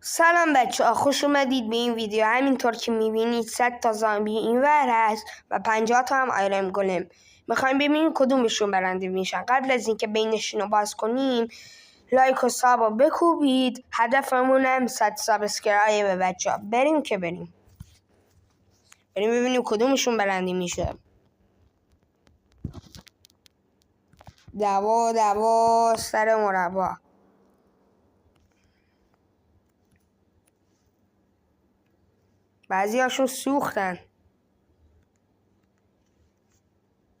سلام بچه ها، خوش اومدید به این ویدیو. همینطور که میبینید 100 تا زامبی این ور هست و 50 تا هم آیرن گولم. میخوایم ببینیم کدومشون برنده میشن. قبل از اینکه بینشون رو باز کنیم لایک و ساب رو بکوبید. هدفمونم 100 سابسکرایبه بچه ها. بریم ببینیم کدومشون برنده میشه. دوا سر مربا. بعضی هاشون سوختن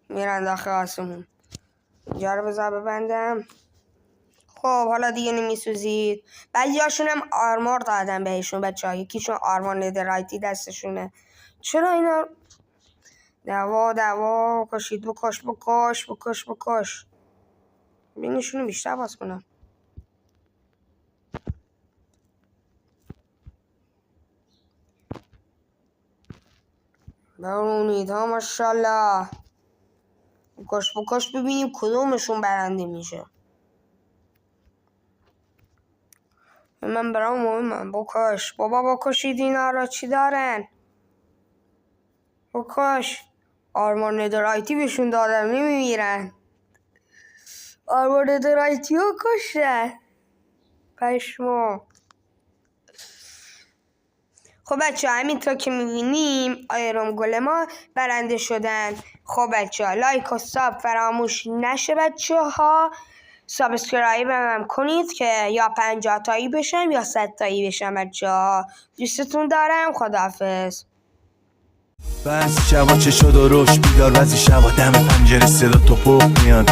میرن داخل آسمون. اینجا رو بذار ببندم. خب حالا دیگه نمیسوزید. بعضی هاشون هم آرمور دادن بهشون بچه ها. یکیشون آرمور ندرایتی دستشونه. چرا اینا دوا کشید. بکش بینشونو بیشتر باز کنم. برونید ها ماشالله. بکش ببینیم کدومشون برنده میشه. من برام مهمم. بکش بابا، بکشید اینا را. چی دارن؟ بکش. آرمور ندرایتی بهشون دادم نمیمیرن. آرمور ندرایتی رو کشتن. پشمو. خب بچه ها، همینطور که میبینیم آیرن گولم ها برنده شدن. خب بچه ها، لایک و ساب فراموش نشه بچه ها. سابسکرایب هم کنید که یا 50 تایی بشم یا 100 تایی بشم بچه ها. دوستتون دارم. خداحافظ. بعضی شبا چه شد و روش بیدار، بعضی شبا دم پنجره صدا توپق میاد.